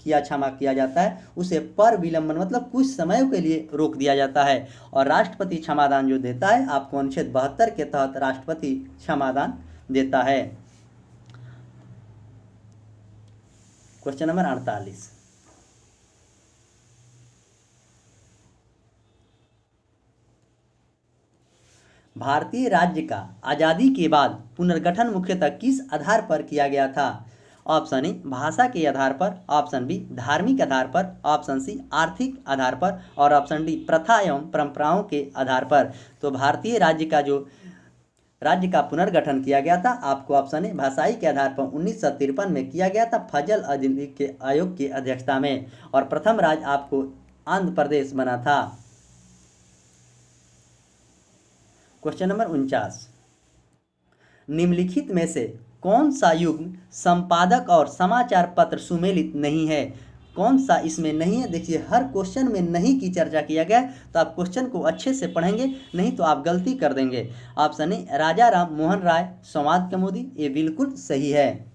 क्षमा किया जाता है उसे पर विलंबन मतलब कुछ समय के लिए रोक दिया जाता है। और राष्ट्रपति क्षमादान जो देता है आपको अनुच्छेद 72 के तहत राष्ट्रपति क्षमादान देता है। क्वेश्चन नंबर 48, भारतीय राज्य का आज़ादी के बाद पुनर्गठन मुख्यतः किस आधार पर किया गया था? ऑप्शन ए भाषा के आधार पर, ऑप्शन बी धार्मिक आधार पर, ऑप्शन सी आर्थिक आधार पर और ऑप्शन डी प्रथा एवं परंपराओं के आधार पर। तो भारतीय राज्य का पुनर्गठन किया गया था आपको ऑप्शन ए भाषाई के आधार पर 1953 में किया गया था फजल अली के आयोग की अध्यक्षता में। और प्रथम राज्य आपको आंध्र प्रदेश बना था। क्वेश्चन नंबर 49, निम्नलिखित में से कौन सा युग्म संपादक और समाचार पत्र सुमेलित नहीं है? कौन सा इसमें नहीं है। देखिए हर क्वेश्चन में नहीं की चर्चा किया गया है, तो आप क्वेश्चन को अच्छे से पढ़ेंगे, नहीं तो आप गलती कर देंगे। ऑप्शन ए राजा राम मोहन राय संवाद कौमुदी, ये बिल्कुल सही है।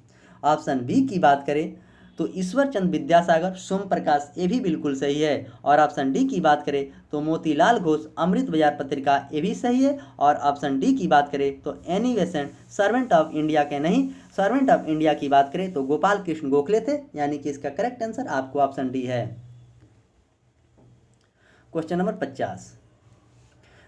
ऑप्शन बी की बात करें तो ईश्वर चंद्र विद्यासागर सोम प्रकाश, ये भी बिल्कुल सही है। और ऑप्शन डी की बात करें तो मोतीलाल घोष अमृत बाजार पत्रिका, ये भी सही है। और ऑप्शन डी की बात करें तो Annie Besant servant of India के नहीं, सर्वेंट ऑफ इंडिया की बात करें तो गोपाल कृष्ण गोखले थे, यानी कि इसका करेक्ट आंसर आपको ऑप्शन डी है। क्वेश्चन नंबर 50,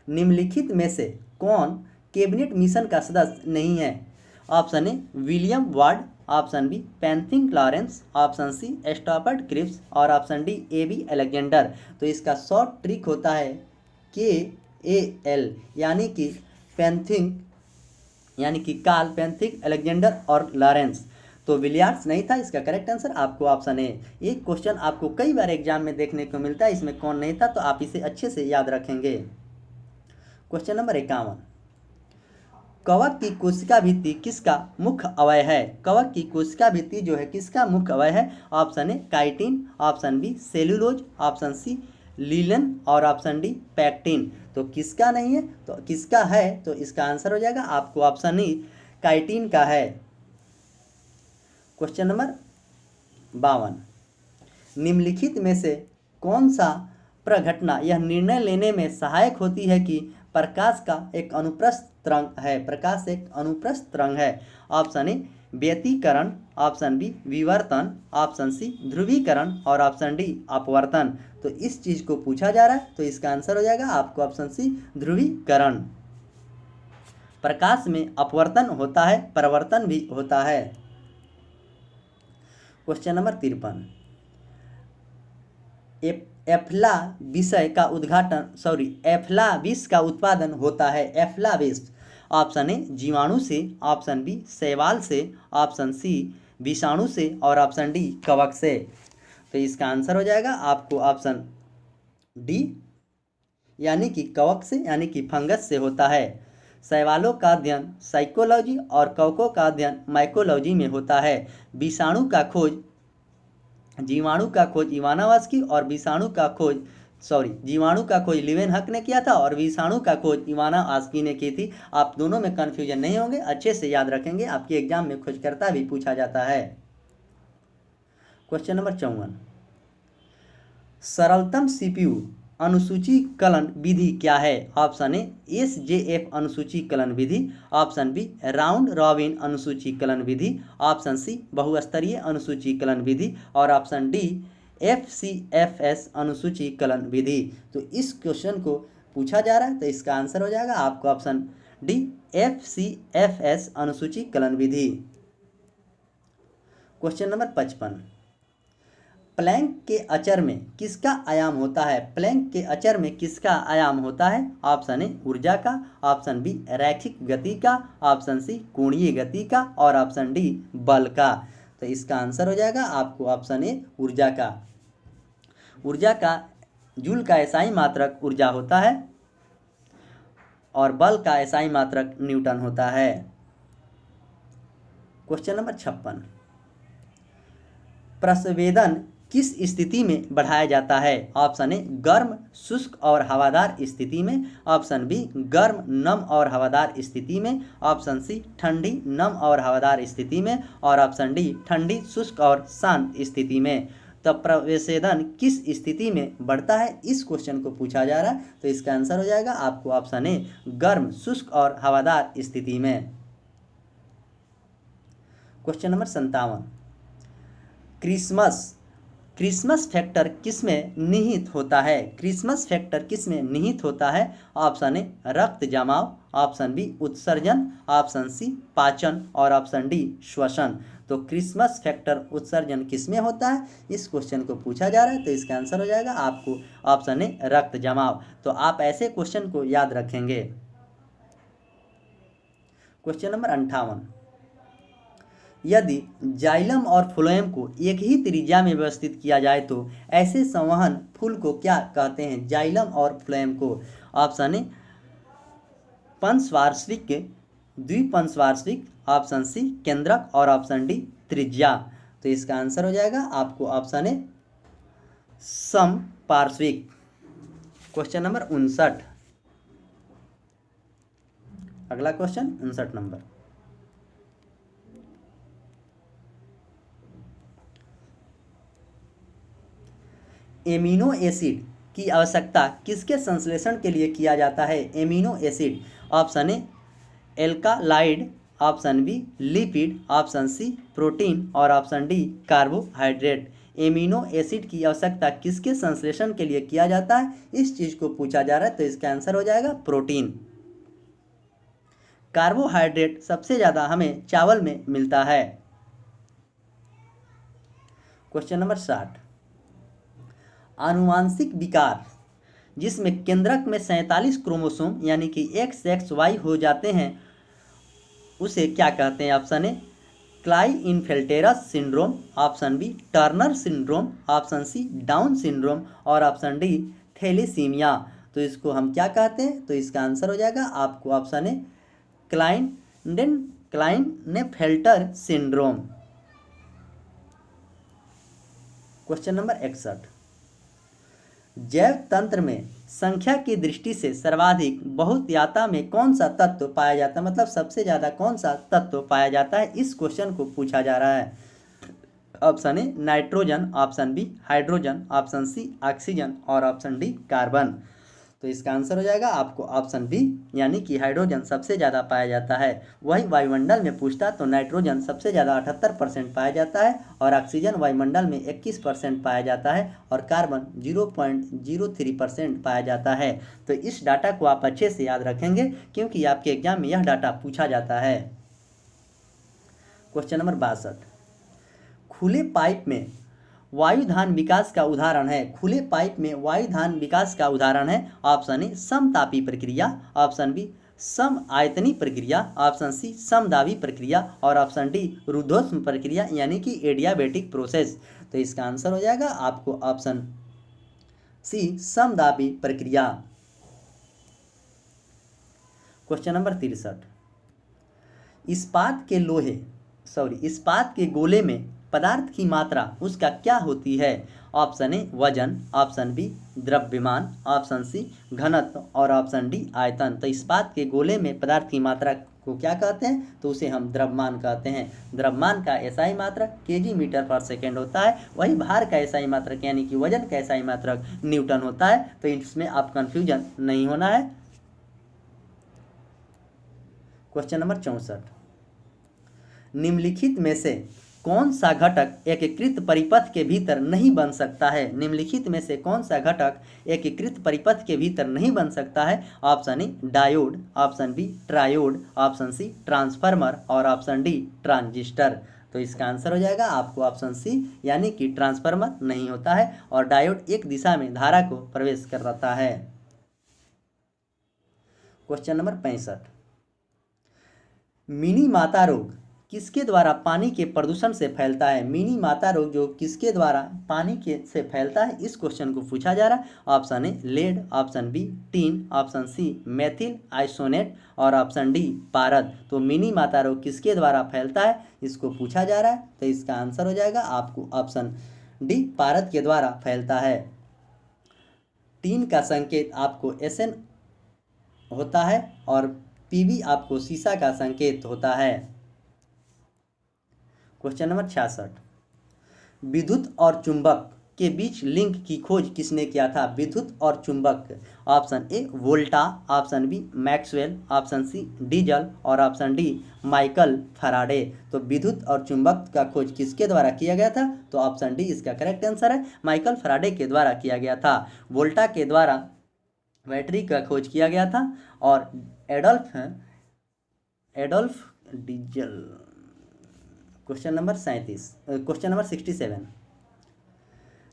निम्नलिखित में से कौन कैबिनेट मिशन का सदस्य नहीं है। Option A William Ward, option B Pethick Lawrence, option C Stafford Cripps और option D A B Alexander. तो इसका शॉर्ट ट्रिक होता है KAL, यानी कि पैंथिंग, यानी कि कार्ल पैंथिंग, अलेक्जेंडर और लॉरेंस। तो विलियर्ड्स नहीं था, इसका करेक्ट आंसर आपको ऑप्शन ए। एक क्वेश्चन आपको कई बार एग्जाम में देखने को मिलता है, इसमें कौन नहीं था, तो आप इसे अच्छे से याद रखेंगे। क्वेश्चन नंबर 51, कवक की कोशिका भित्ति किसका मुख्य अवयव है। कवक की कोशिका भित्ति जो है किसका मुख्य अवयव है। Option A chitin, option B cellulose, option C लीलन और ऑप्शन डी पैक्टिन। तो किसका नहीं है, तो किसका है, तो इसका आंसर हो जाएगा आपको ऑप्शन ई काइटिन का है। क्वेश्चन नंबर 52, निम्नलिखित में से कौन सा प्रघटना यह निर्णय लेने में सहायक होती है कि प्रकाश का एक अनुप्रस्थ तरंग है। प्रकाश एक अनुप्रस्थ तरंग है। ऑप्शन ए व्यतिकरण, ऑप्शन बी विवर्तन, ऑप्शन सी ध्रुवीकरण और ऑप्शन डी अपवर्तन। तो इस चीज को पूछा जा रहा है, तो इसका आंसर हो जाएगा आपको ऑप्शन सी ध्रुवीकरण। प्रकाश में अपवर्तन होता है, परावर्तन भी होता है। क्वेश्चन नंबर 53, एफ्लाविस का उत्पादन होता है। एफ्लाविस, ऑप्शन ए जीवाणु से, ऑप्शन बी शैवाल से, ऑप्शन सी विषाणु से और ऑप्शन डी कवक से। तो इसका आंसर हो जाएगा आपको ऑप्शन डी, यानी कि कवक से, यानी कि फंगस से होता है। शैवालों का अध्ययन साइकोलॉजी और कवकों का अध्ययन माइकोलॉजी में होता है। विषाणु का खोज, जीवाणु का खोज इवानोव्स्की और जीवाणु का खोज लीवेनहक ने किया था और विषाणु का खोज इवानोव्स्की ने की थी। आप दोनों में कंफ्यूजन नहीं होंगे, अच्छे से याद रखेंगे, आपके एग्जाम में खोजकर्ता भी पूछा जाता है। क्वेश्चन नंबर 54, सरलतम CPU अनुसूचीकरण विधि क्या है। ऑप्शन ए SJF अनुसूचीकरण विधि, ऑप्शन बी राउंड रॉबिन अनुसूचीकरण विधि, ऑप्शन सी बहुस्तरीय अनुसूचीकरण विधि और ऑप्शन डी FCFS अनुसूचीकरण विधि। तो इस क्वेश्चन को पूछा जा रहा है, तो इसका आंसर हो जाएगा आपको ऑप्शन डी FCFS अनुसूचीकरण विधि। क्वेश्चन नंबर 55, प्लैंक के अचर में किसका आयाम होता है। प्लैंक के अचर में किसका आयाम होता है। ऑप्शन ए ऊर्जा का, ऑप्शन बी रैखिक गति का, ऑप्शन सी कोणीय गति का और ऑप्शन डी बल का। तो इसका आंसर हो जाएगा आपको ऑप्शन ए ऊर्जा का। ऊर्जा का जूल का एसआई मात्रक ऊर्जा होता है और बल का एसआई मात्रक न्यूटन होता है। क्वेश्चन नंबर 56, प्रस्वेदन किस स्थिति में बढ़ाया जाता है। ऑप्शन ए गर्म शुष्क और हवादार स्थिति में, ऑप्शन बी गर्म नम और हवादार स्थिति में, ऑप्शन सी ठंडी नम और हवादार स्थिति में और ऑप्शन डी ठंडी शुष्क और शांत स्थिति में। तो प्रस्वेदन किस स्थिति में बढ़ता है, इस क्वेश्चन को पूछा जा रहा है, तो इसका आंसर हो जाएगा आपको ऑप्शन ए गर्म शुष्क और हवादार स्थिति में। क्वेश्चन नंबर 57, क्रिसमस फैक्टर किसमें निहित होता है। क्रिसमस फैक्टर किसमें निहित होता है। ऑप्शन ए रक्त जमाव, ऑप्शन बी उत्सर्जन, ऑप्शन सी पाचन और ऑप्शन डी श्वसन। तो क्रिसमस फैक्टर उत्सर्जन किसमें होता है, इस क्वेश्चन को पूछा जा रहा है, तो इसका आंसर हो जाएगा आपको ऑप्शन ए रक्त जमाव। तो आप ऐसे क्वेश्चन को याद रखेंगे। क्वेश्चन नंबर 58, यदि जाइलम और फ्लोएम को एक ही त्रिज्या में व्यवस्थित किया जाए तो ऐसे संवहन फूल को क्या कहते हैं। जाइलम और फ्लोएम को। ऑप्शन ए पंचवार्षिक, द्विपंचवार्षिक, ऑप्शन सी केंद्रक और ऑप्शन डी त्रिज्या। तो इसका आंसर हो जाएगा आपको ऑप्शन ए समपार्श्विक। Question number 59। अगला क्वेश्चन 59 नंबर। एमिनो एसिड की आवश्यकता किसके संश्लेषण के लिए किया जाता है? Amino acid. Option A alkaloid, option B lipid, option C protein और option D carbohydrate. Amino acid की आवश्यकता किसके संश्लेषण के लिए किया जाता है, इस चीज को पूछा जा रहा है, तो इसका आंसर हो जाएगा प्रोटीन। कार्बोहाइड्रेट सबसे ज्यादा हमें चावल में मिलता है। Question number 60। आनुवांशिक विकार जिसमें केंद्रक में 47 क्रोमोसोम यानी कि XXY हो जाते हैं उसे क्या कहते हैं? Option A Klinefelter's syndrome, option B Turner syndrome, option C Down syndrome और ऑप्शन डी थैलेसीमिया। तो इसको हम क्या कहते हैं? तो इसका आंसर हो जाएगा आपको option A Klinefelter syndrome. Question number 61। जैव तंत्र में संख्या की दृष्टि से सर्वाधिक बहुतायता में कौन सा तत्व पाया जाता है, मतलब सबसे ज्यादा कौन सा तत्व पाया जाता है, इस क्वेश्चन को पूछा जा रहा है। Option A nitrogen, option B hydrogen, option C oxygen और ऑप्शन डी कार्बन। तो इसका आंसर हो जाएगा आपको ऑप्शन बी यानी कि हाइड्रोजन सबसे ज़्यादा पाया जाता है। वही वायुमंडल में पूछता तो नाइट्रोजन सबसे ज़्यादा 78% पाया जाता है और ऑक्सीजन वायुमंडल में 21% पाया जाता है और कार्बन 0.03% पाया जाता है। तो इस डाटा को आप अच्छे से याद रखेंगे क्योंकि आपके एग्जाम में यह डाटा पूछा जाता है। Question number 62। खुले पाइप में वायुधान विकास का उदाहरण है। खुले पाइप में वायुधान विकास का उदाहरण है। ऑप्शन ए समतापी प्रक्रिया, ऑप्शन बी सम आयतनी प्रक्रिया, ऑप्शन सी समदाबी प्रक्रिया और ऑप्शन डी रुद्धोष्म प्रक्रिया यानी कि एडियाबेटिक प्रोसेस। तो इसका आंसर हो जाएगा आपको ऑप्शन सी समदाबी प्रक्रिया। Question number 63। इस्पात के गोले में पदार्थ की मात्रा उसका क्या होती है? ऑप्शन ए वजन, ऑप्शन बी द्रव्यमान, ऑप्शन सी घनत्व और ऑप्शन डी आयतन। तो इस्पात के गोले में पदार्थ की मात्रा को क्या कहते हैं? तो उसे हम द्रव्यमान कहते हैं। द्रव्यमान का एसआई मात्रक केजी मीटर पर सेकेंड होता है। वही भार का एसआई मात्रक यानी कि वजन का एसआई मात्रक न्यूटन होता है। तो इसमें आप कंफ्यूजन नहीं होना है। Question number 64। निम्नलिखित में से कौन सा घटक एकीकृत परिपथ के भीतर नहीं बन सकता है? निम्नलिखित में से कौन सा घटक एकीकृत परिपथ के भीतर नहीं बन सकता है? Option A diode, option B triode, option C transformer और ऑप्शन डी ट्रांजिस्टर। तो इसका आंसर हो जाएगा आपको ऑप्शन सी यानी कि ट्रांसफार्मर नहीं होता है और डायोड एक दिशा में धारा को प्रवेश करता है। Question number 65। मिनी माता रोग किसके द्वारा पानी के प्रदूषण से फैलता है? मिनी माता रोग जो किसके द्वारा पानी के से फैलता है, इस क्वेश्चन को पूछा जा रहा है। Option A lead, option B tin, option C methyl isocyanate और ऑप्शन डी पारद। तो मिनी माता रोग किसके द्वारा फैलता है, इसको पूछा जा रहा है। तो इसका आंसर हो जाएगा आपको ऑप्शन डी पारद के द्वारा फैलता है। टीन का संकेत आपको SN होता है और PB आपको सीसा का संकेत होता है। Question number 66। विद्युत और चुंबक के बीच लिंक की खोज किसने किया था? विद्युत और चुंबक। Option A Volta, option B Maxwell, option C Diesel और ऑप्शन डी माइकल फैराडे। तो विद्युत और चुंबक का खोज किसके द्वारा किया गया था? तो ऑप्शन डी इसका करेक्ट आंसर है, माइकल फैराडे के द्वारा किया गया था। वोल्टा के द्वारा बैटरी का खोज किया गया था और एडोल्फ डीजल। Question number 67।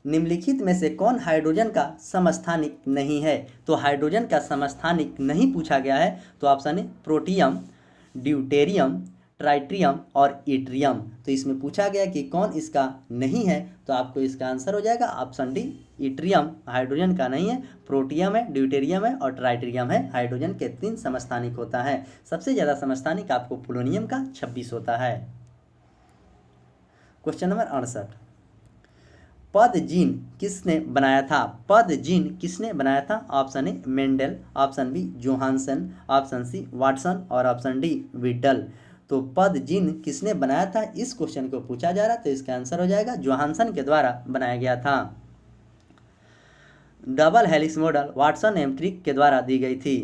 निम्नलिखित में से कौन हाइड्रोजन का समस्थानिक नहीं है? तो हाइड्रोजन का समस्थानिक नहीं पूछा गया है। तो ऑप्शन ए प्रोटियम, ड्यूटेरियम, ट्राइट्रियम और इट्रियम। तो इसमें पूछा गया कि कौन इसका नहीं है, तो आपको इसका आंसर हो जाएगा ऑप्शन डी इट्रियम हाइड्रोजन का नहीं है। प्रोटियम है, ड्यूटेरियम है और ट्राइट्रियम है। हाइड्रोजन के 3 समस्थानिक होता है। सबसे ज़्यादा समस्थानिक आपको पोलोनियम का 26 होता है। Question number 68। पद जीन किसने बनाया था? पद जीन किसने बनाया था? Option A Mendel, option B Johannsen, option C Watson और ऑप्शन डी विडल। तो पद जीन किसने बनाया था, इस क्वेश्चन को पूछा जा रहा है। तो इसका आंसर हो जाएगा जोहानसन के द्वारा बनाया गया था। डबल हेलिक्स मॉडल वाटसन एवं क्रिक के द्वारा दी गई थी।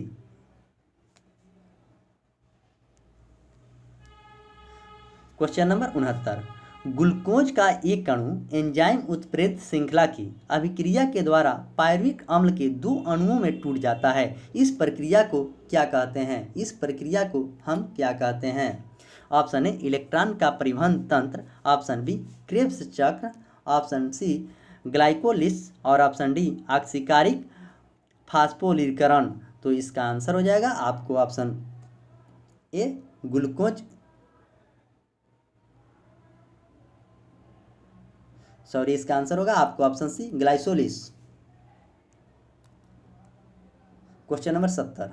क्वेश्चन नंबर 69, ग्लूकोज का एक अणु एंजाइम उत्प्रेरित श्रृंखला की अभिक्रिया के द्वारा पायरुविक अम्ल के 2 अणुओं में टूट जाता है। इस प्रक्रिया को क्या कहते हैं? इस प्रक्रिया को हम क्या कहते हैं? ऑप्शन ए इलेक्ट्रॉन का परिवहन तंत्र, ऑप्शन बी क्रेब्स चक्र, ऑप्शन सी ग्लाइकोलिस और ऑप्शन डी ऑक्सीकारिक फास्फोलिकरण। तो इसका आंसर हो जाएगा आपको ऑप्शन ए ग्लूकोज इसका आंसर होगा आपको option C glycolysis. Question number 70,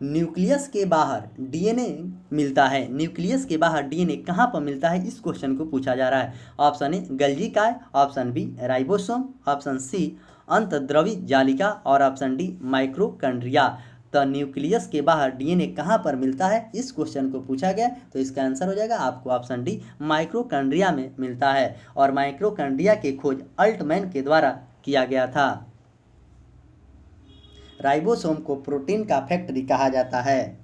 nucleus के बाहर डीएनए मिलता है। न्यूक्लियस के बाहर डीएनए कहाँ पर मिलता है, इस क्वेश्चन को पूछा जा रहा है। ऑप्शन ए गल्जी काय, option B ribosome, option C अंतद्रवी जालिका और ऑप्शन डी माइक्रोकॉन्ड्रिया। तो न्यूक्लियस के बाहर डीएनए कहाँ पर मिलता है, इस क्वेश्चन को पूछा गया। तो इसका आंसर हो जाएगा आपको ऑप्शन डी माइक्रोकॉन्ड्रिया में मिलता है। और माइक्रोकॉन्ड्रिया की खोज अल्टमैन के द्वारा किया गया था। राइबोसोम को प्रोटीन का फैक्ट्री कहा जाता है।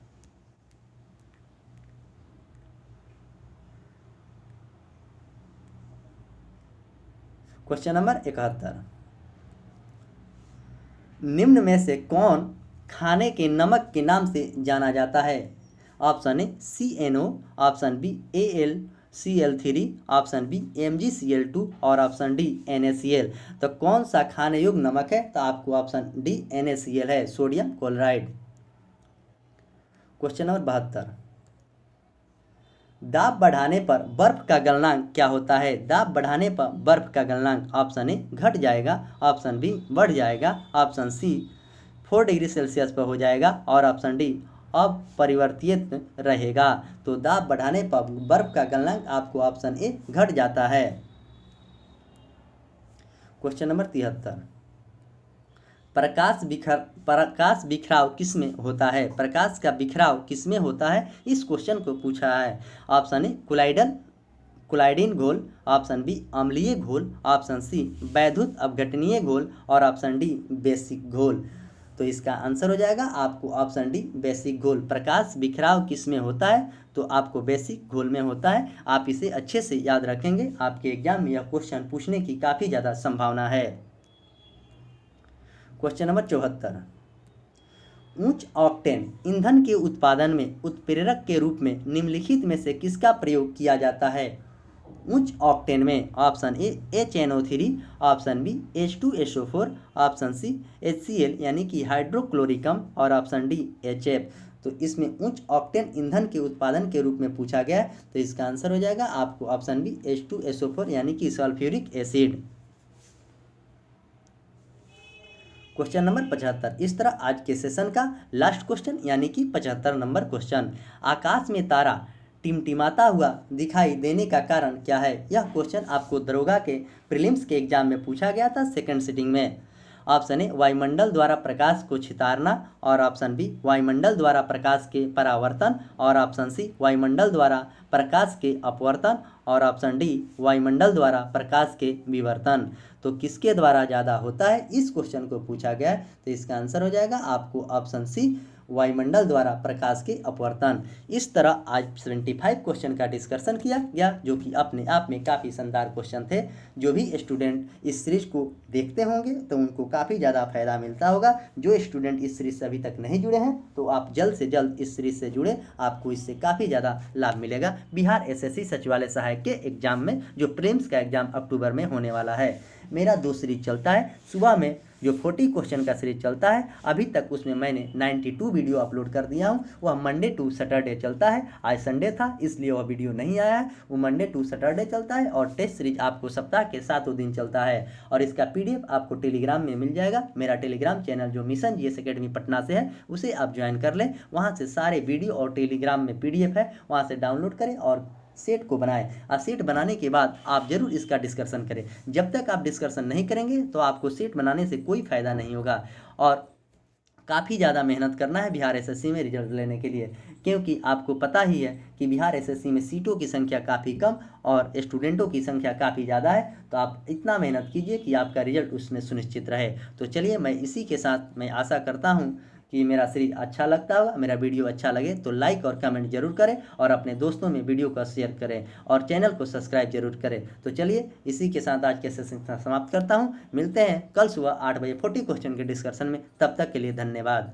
क्वेश्चन नंबर 71, निम्न में से कौन खाने के नमक के नाम से जाना जाता है? Option A CNO, option B AlCl3, option B MgCl2 और ऑप्शन डी NaCl। तो कौन सा खाने योग्य नमक है? तो आपको ऑप्शन डी NaCl है, सोडियम क्लोराइड। क्वेश्चन नंबर 72, दाब बढ़ाने पर बर्फ का गलनांक क्या होता है? दाब बढ़ाने पर बर्फ का गलनांक ऑप्शन ए घट जाएगा, ऑप्शन बी बढ़ जाएगा, ऑप्शन सी 4 डिग्री सेल्सियस पर हो जाएगा और ऑप्शन डी अपरिवर्तित रहेगा। तो दाब बढ़ाने पर बर्फ का गलनांक आपको ऑप्शन ए घट जाता है। क्वेश्चन नंबर 73, प्रकाश बिखराव किसमें होता है? प्रकाश का बिखराव किसमें होता है, इस क्वेश्चन को पूछा है। ऑप्शन ए कोलाइडिन घोल, ऑप्शन बी अम्लीय घोल, ऑप्शन सी वैद्युत अपघटनीय घोल और ऑप्शन डी बेसिक घोल। तो इसका आंसर हो जाएगा आपको ऑप्शन डी बेसिक घोल। प्रकाश बिखराव किस में होता है? तो आपको बेसिक घोल में होता है। आप इसे अच्छे से याद रखेंगे, आपके एग्जाम में यह क्वेश्चन पूछने की काफ़ी ज़्यादा संभावना है। क्वेश्चन नंबर 74, उच्च ऑक्टेन ईंधन के उत्पादन में उत्प्रेरक के रूप में निम्नलिखित में से किसका प्रयोग किया जाता है? उच्च ऑक्टेन में option A HNO3, option B H2SO4, option C HCl यानी कि हाइड्रोक्लोरिकम और ऑप्शन डी HF। तो इसमें उच्च ऑक्टेन ईंधन के उत्पादन के रूप में पूछा गया है। तो इसका आंसर हो जाएगा आपको ऑप्शन बी H2SO4 यानी कि सल्फ्यूरिक एसिड। क्वेश्चन नंबर 75, इस तरह आज के सेशन का लास्ट क्वेश्चन यानी कि 75 नंबर क्वेश्चन, आकाश में तारा टिमटिमाता हुआ दिखाई देने का कारण क्या है? यह क्वेश्चन आपको दरोगा के प्रीलिम्स के एग्जाम में पूछा गया था सेकंड सिटिंग में। ऑप्शन ए वायुमंडल द्वारा प्रकाश को छितारना और ऑप्शन बी वायुमंडल द्वारा प्रकाश के परावर्तन और ऑप्शन सी वायुमंडल द्वारा प्रकाश के अपवर्तन और ऑप्शन डी वायुमंडल द्वारा प्रकाश के विवर्तन। तो किसके द्वारा ज़्यादा होता है, इस क्वेश्चन को पूछा गया है। तो इसका आंसर हो जाएगा आपको ऑप्शन सी वायुमंडल द्वारा प्रकाश के अपवर्तन। इस तरह आज 75 क्वेश्चन का डिस्कशन किया गया, जो कि अपने आप में काफ़ी शानदार क्वेश्चन थे। जो भी स्टूडेंट इस सीरीज को देखते होंगे तो उनको काफ़ी ज़्यादा फायदा मिलता होगा। जो स्टूडेंट इस सीरीज से अभी तक नहीं जुड़े हैं तो आप जल्द से जल्द इस सीरीज से जुड़े, आपको इससे काफ़ी ज़्यादा लाभ मिलेगा। बिहार SSC सचिवालय सहायक के एग्जाम में जो प्रीलिम्स का एग्जाम अक्टूबर में होने वाला है। मेरा 2 सीरीज चलता है, सुबह में जो 40 क्वेश्चन का सीरीज चलता है, अभी तक उसमें मैंने 92 वीडियो अपलोड कर दिया हूँ। वह मंडे टू सैटरडे चलता है। आज संडे था इसलिए वह वीडियो नहीं आया है। वो मंडे टू सैटरडे चलता है और टेस्ट सीरीज आपको सप्ताह के 7 दिन चलता है। और इसका PDF आपको टेलीग्राम में मिल जाएगा। मेरा टेलीग्राम चैनल जो मिशन GS एकेडमी पटना से है उसे आप ज्वाइन कर लें। वहाँ से सारे वीडियो और टेलीग्राम में PDF है, वहाँ से डाउनलोड करें और सेट को बनाएं और सेट बनाने के बाद आप ज़रूर इसका डिस्कशन करें। जब तक आप डिस्कशन नहीं करेंगे तो आपको सेट बनाने से कोई फ़ायदा नहीं होगा। और काफ़ी ज़्यादा मेहनत करना है बिहार एसएससी में रिजल्ट लेने के लिए, क्योंकि आपको पता ही है कि बिहार एसएससी में सीटों की संख्या काफ़ी कम और स्टूडेंटों की संख्या काफ़ी ज़्यादा है। तो आप इतना मेहनत कीजिए कि आपका रिजल्ट उसमें सुनिश्चित रहे। तो चलिए, मैं इसी के साथ मैं आशा करता हूँ कि मेरा सीरीज अच्छा लगता होगा। मेरा वीडियो अच्छा लगे तो लाइक और कमेंट जरूर करें और अपने दोस्तों में वीडियो को शेयर करें और चैनल को सब्सक्राइब जरूर करें। तो चलिए, इसी के साथ आज के सेशन समाप्त करता हूँ। मिलते हैं कल सुबह 8 बजे 40 क्वेश्चन के डिस्कशन में। तब तक के लिए धन्यवाद।